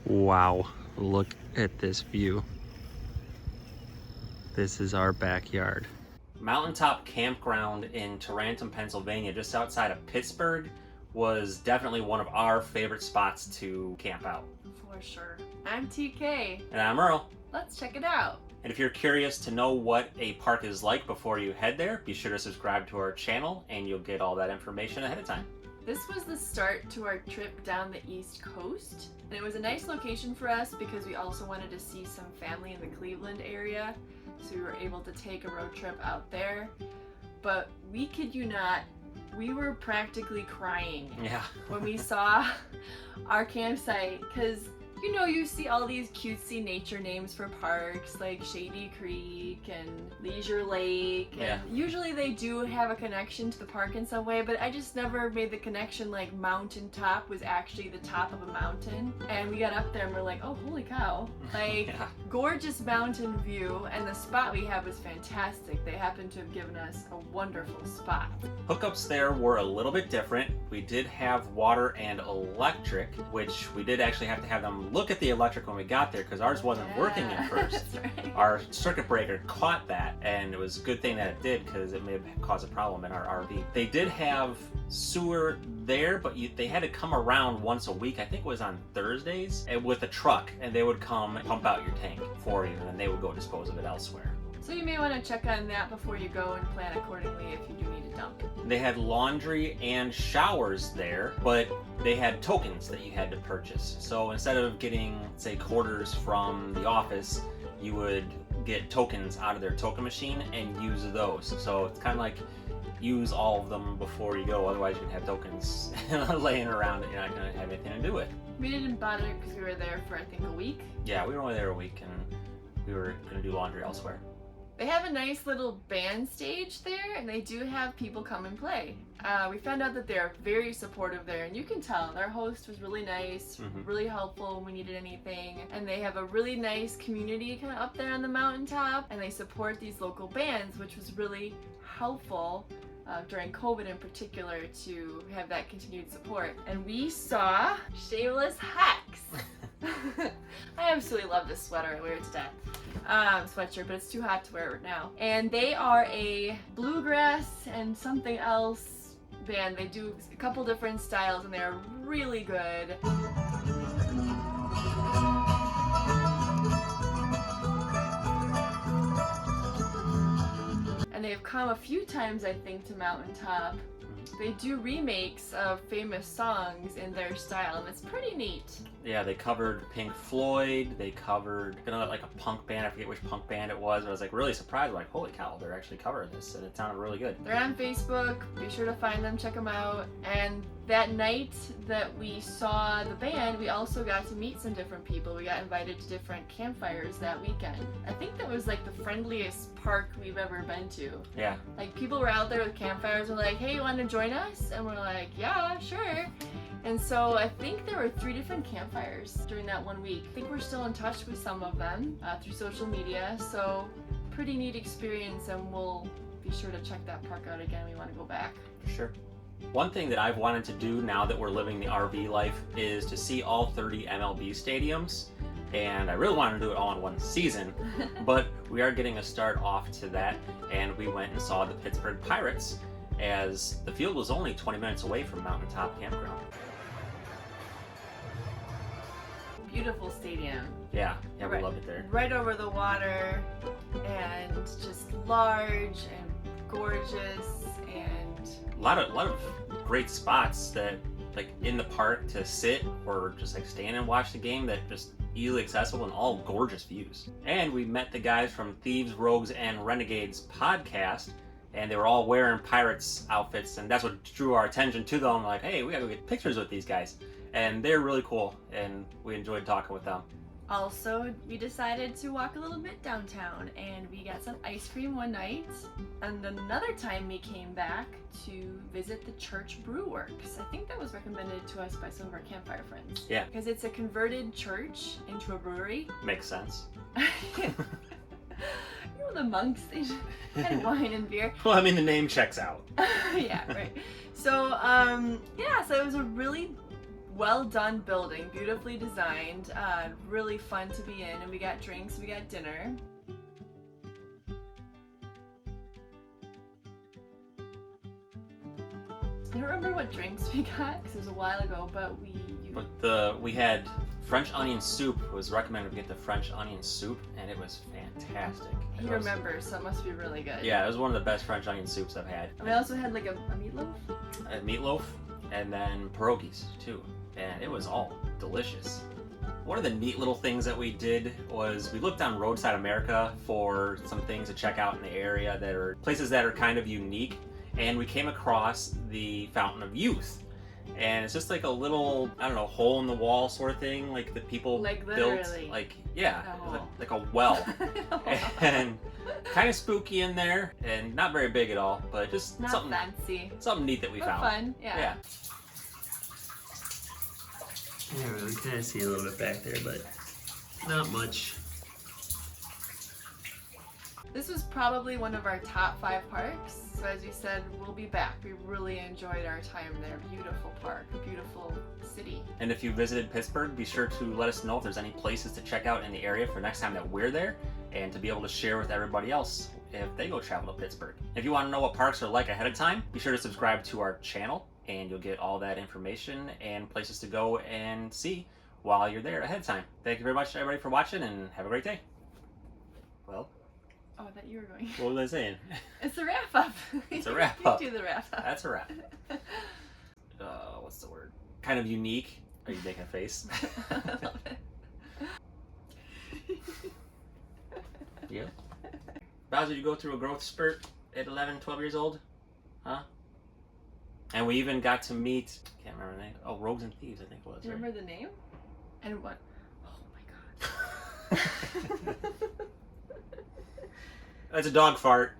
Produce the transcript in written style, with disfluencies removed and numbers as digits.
Wow, look at this view. This is our backyard. Mountaintop Campground in Tarentum, Pennsylvania, just outside of Pittsburgh, was definitely one of our favorite spots to camp out. For sure. I'm TK. And I'm Earl. Let's check it out. And if you're curious to know what a park is like before you head there, be sure to subscribe to our channel and you'll get all that information ahead of time. This was the start to our trip down the East Coast, and it was a nice location for us because we also wanted to see some family in the Cleveland area, so we were able to take a road trip out there. But we kid you not, we were practically crying when we saw our campsite, because you know, you see all these cutesy nature names for parks like Shady Creek and Leisure Lake, and usually they do have a connection to the park in some way, but I just never made the connection like Mountaintop was actually the top of a mountain. And we got up there and we're like, oh holy cow, like gorgeous mountain view, and the spot we had was fantastic. They happened to have given us a wonderful spot. Hookups there were a little bit different. We did have water and electric, which we did actually have to have them look at the electric when we got there because ours wasn't working at first. That's right. Our circuit breaker caught that, and it was a good thing that it did because it may have caused a problem in our RV. They did have sewer there, but they had to come around once a week. I think it was on Thursdays, and with a truck, and they would come pump out your tank for you, and then they would go dispose of it elsewhere. So you may want to check on that before you go and plan accordingly if you do need a dump. They had laundry and showers there, but they had tokens that you had to purchase. So instead of getting, say, quarters from the office, you would get tokens out of their token machine and use those. So it's kind of like use all of them before you go, otherwise you can have tokens laying around that you're not going to have anything to do with. We didn't bother because we were there for I think a week. Yeah, we were only there a week and we were going to do laundry elsewhere. They have a nice little band stage there, and they do have people come and play. We found out that they're very supportive there, and you can tell their host was really nice, really helpful when we needed anything, and they have a really nice community kind of up there on the mountaintop, and they support these local bands, which was really helpful during COVID in particular to have that continued support. And we saw Shameless Hacks. I absolutely love this sweater. I wear it to death. Sweatshirt, but it's too hot to wear it now. And they are a bluegrass and something else band. They do a couple different styles and they're really good. And they've come a few times, I think, to Mountaintop. They do remakes of famous songs in their style, and it's pretty neat. Yeah, they covered Pink Floyd, they covered like a punk band, I forget which punk band it was, but I was like really surprised, like holy cow, they're actually covering this, and it sounded really good. They're on Facebook, be sure to find them, check them out. And that night that we saw the band, we also got to meet some different people. We got invited to different campfires that weekend. I think that was like the friendliest park we've ever been to. Yeah. Like people were out there with campfires and were like, hey, you want to join us? And we're like, yeah, sure. And so I think there were 3 different campfires during that 1 week. I think we're still in touch with some of them through social media. So pretty neat experience, and we'll be sure to check that park out again. We want to go back. Sure. One thing that I've wanted to do now that we're living the RV life is to see all 30 MLB stadiums. And I really wanted to do it all in one season, but we are getting a start off to that, and we went and saw the Pittsburgh Pirates as the field was only 20 minutes away from Mountaintop Campground. Beautiful stadium. Yeah, we love it there. Right over the water, and just large and gorgeous, and a lot of great spots that like in the park to sit or just like stand and watch the game that just easily accessible and all gorgeous views. And we met the guys from Thieves, Rogues, and Renegades podcast, and they were all wearing Pirates outfits, and that's what drew our attention to them. Like, hey, we gotta go get pictures with these guys. And they're really cool, and we enjoyed talking with them. Also, we decided to walk a little bit downtown, and we got some ice cream one night. And another time we came back to visit the Church Brew Works. I think that was recommended to us by some of our campfire friends. Yeah. Because it's a converted church into a brewery. Makes sense. You know, the monks, they had wine and beer. Well, I mean, the name checks out. Yeah, right. So, so it was a really well done building, beautifully designed, really fun to be in, and we got drinks, we got dinner. I don't remember what drinks we got because it was a while ago, but we had French onion soup. It was recommended to get the French onion soup, and it was fantastic. He remembers, so it must be really good. Yeah, it was one of the best French onion soups I've had. And we also had like a meatloaf. A meatloaf, and then pierogies too, and it was all delicious. One of the neat little things that we did was we looked on Roadside America for some things to check out in the area that are places that are kind of unique, and we came across the Fountain of Youth. And it's just like a little, I don't know, hole in the wall sort of thing, like the people like built, like, yeah, like a well. And kind of spooky in there, and not very big at all, but just not something fancy, something neat that we found. Fun, yeah. Yeah, we kind of see a little bit back there, but not much. This was probably one of our top 5 parks. So as we said, we'll be back. We really enjoyed our time there. Beautiful park, beautiful city. And if you visited Pittsburgh, be sure to let us know if there's any places to check out in the area for next time that we're there, and to be able to share with everybody else if they go travel to Pittsburgh. If you want to know what parks are like ahead of time, be sure to subscribe to our channel, and you'll get all that information and places to go and see while you're there ahead of time. Thank you very much, everybody, for watching, and have a great day. Well. Oh, I thought you were going. What was I saying? It's a wrap up. It's a wrap up. You do the wrap up. That's a wrap. What's the word? Kind of unique. Are you making a face? I love it. Yeah. Bowser, you go through a growth spurt at 11, 12 years old? Huh? And we even got to meet, can't remember the name. Oh, Rogues and Thieves, I think it was. Do you remember the name? And what? Oh my god. That's a dog fart.